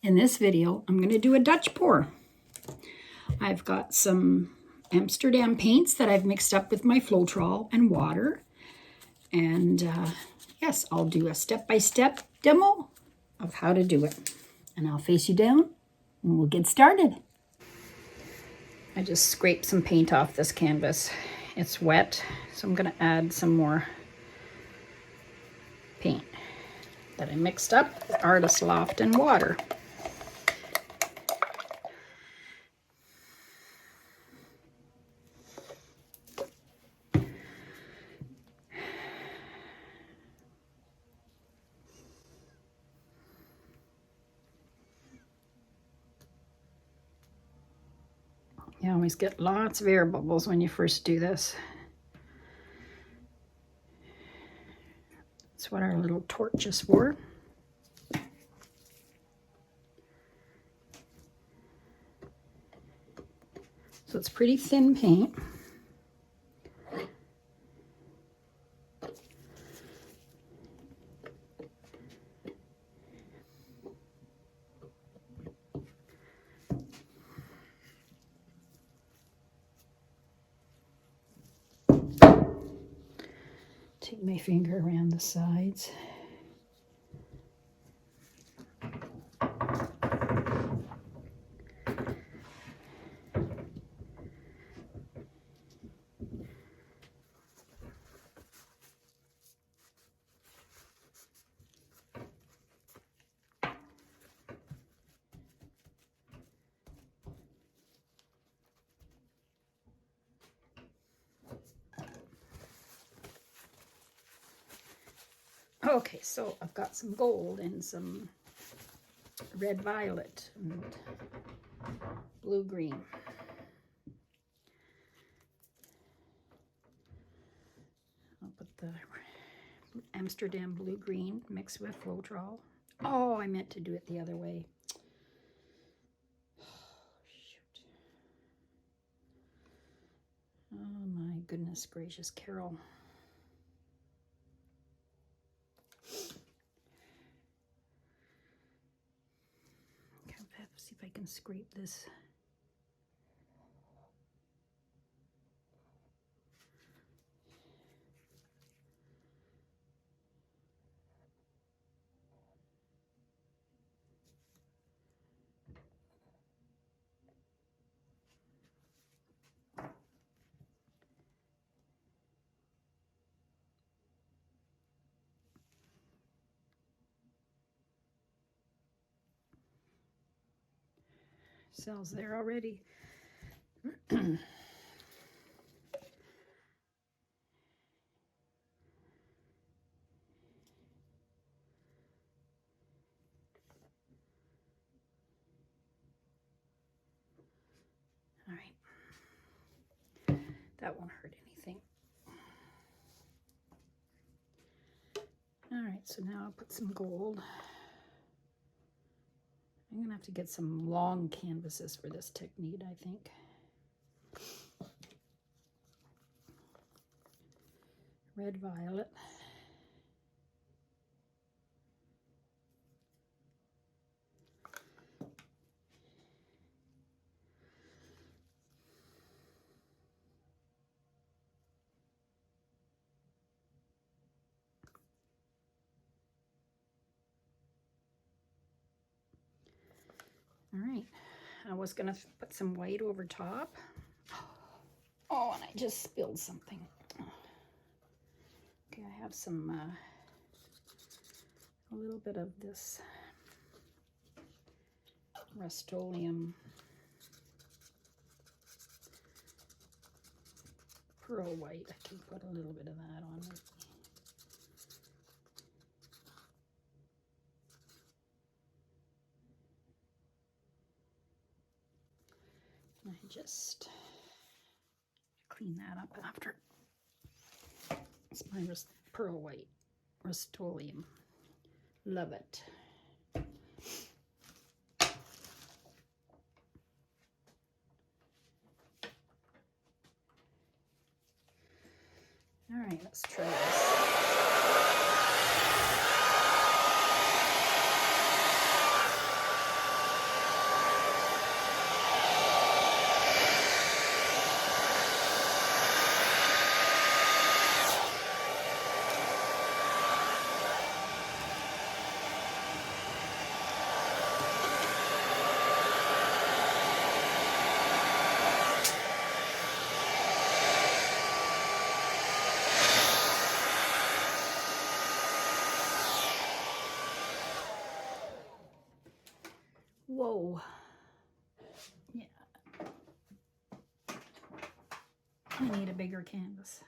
In this video, I'm going to do a Dutch pour. I've got some Amsterdam paints that I've mixed up with my Floetrol and water. And yes, I'll do a step-by-step demo of how to do it. And I'll face you down and we'll get started. I just scraped some paint off this canvas. It's wet, so I'm going to add some more paint that I mixed up with Artist Loft and water. You always get lots of air bubbles when you first do this. That's what our little torch is for. So it's pretty thin paint. Take my finger around the sides. Okay, so I've got some gold and some red violet and blue green. I'll put the Amsterdam blue green mixed with Floetrol. Oh, I meant to do it the other way. Shoot. Oh my goodness gracious, Carole. See if I can scrape this. Cells there already. All right. That won't hurt anything. All right, so now I'll put some gold. I'm gonna have to get some long canvases for this technique, I think. Red violet. All right, I was gonna put some white over top. Oh, and I just spilled something. Okay, I have some, a little bit of this Rust-Oleum pearl white. I can put a little bit of that on maybe. I just clean that up after. It's my pearl white Rust-Oleum. Love it. All right, let's try this. Whoa. Yeah. I need a bigger canvas.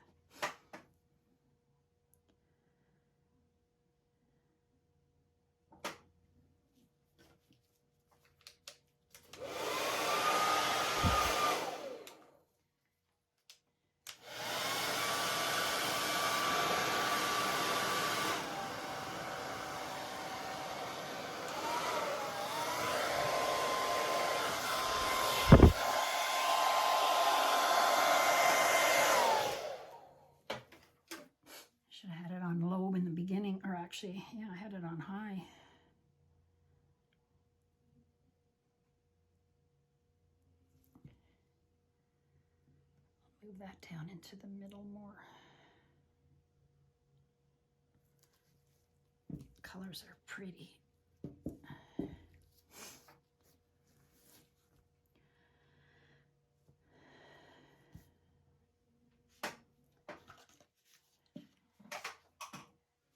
Should have had it on low in the beginning, or actually, yeah, I had it on high. Move that down into the middle more. Colors are pretty.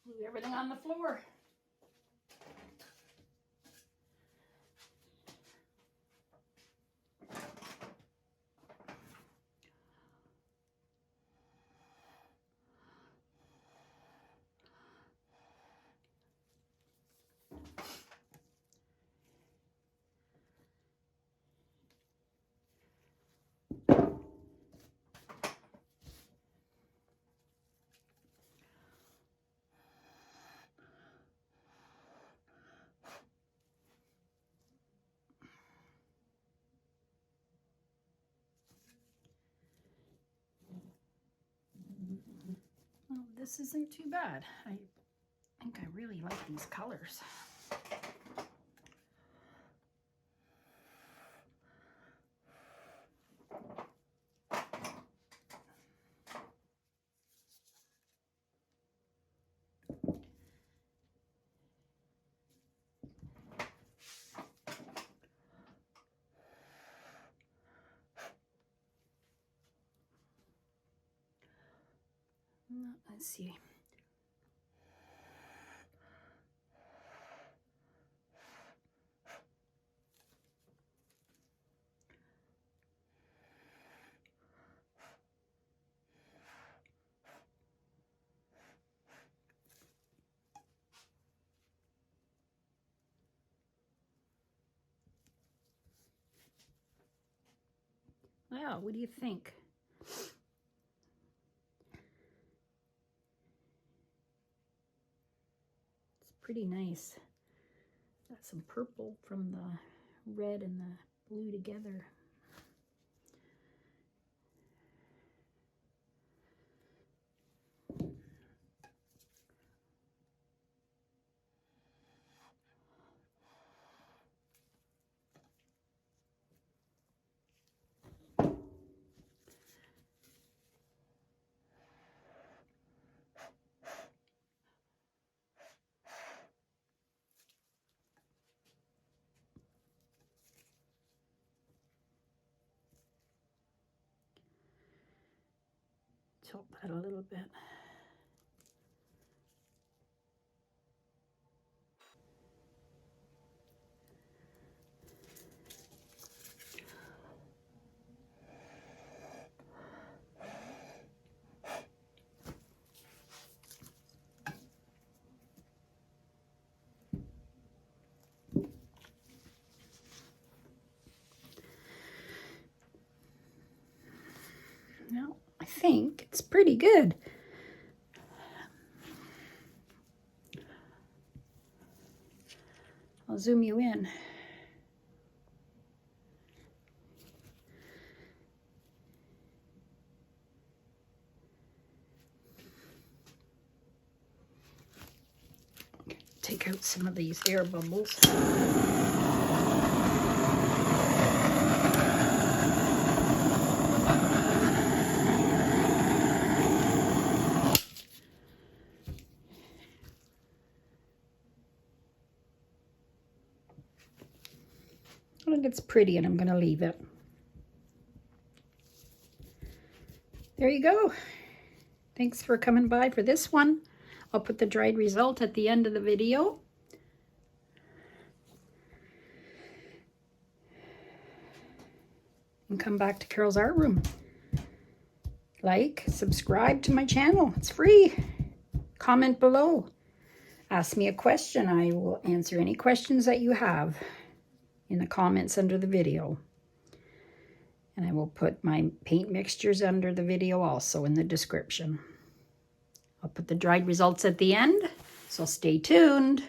Move everything on the floor. Well, this isn't too bad. I think I really like these colors. Let's see. Wow, what do you think? It's pretty nice. Got some purple from the red and the blue together. Tilt that a little bit. Well, I think it's pretty good. I'll zoom you in. Take out some of these air bubbles. I think it's pretty, and I'm going to leave it. There you go. Thanks for coming by for this one. I'll put the dried result at the end of the video. and come back to Carole's Art Room. Like, subscribe to my channel. It's free. Comment below. Ask me a question. I will answer any questions that you have in the comments under the video. And I will put my paint mixtures under the video also in the description. I'll put the dried results at the end, so stay tuned.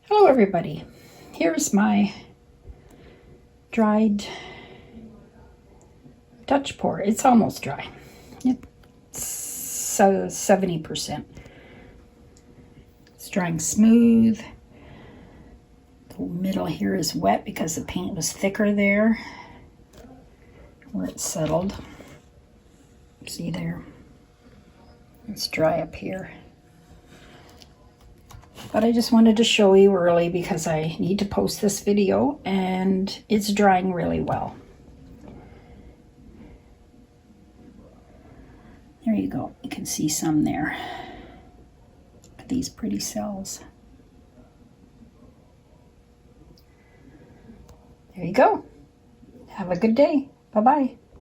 Hello everybody. Here's my dried Dutch pour. It's almost dry. It's 70%. It's drying smooth. The middle here is wet because the paint was thicker there where it settled. See there? It's dry up here. But I just wanted to show you early because I need to post this video and it's drying really well. There you go. You can see some there. Look at these pretty cells. There you go. Have a good day. Bye-bye.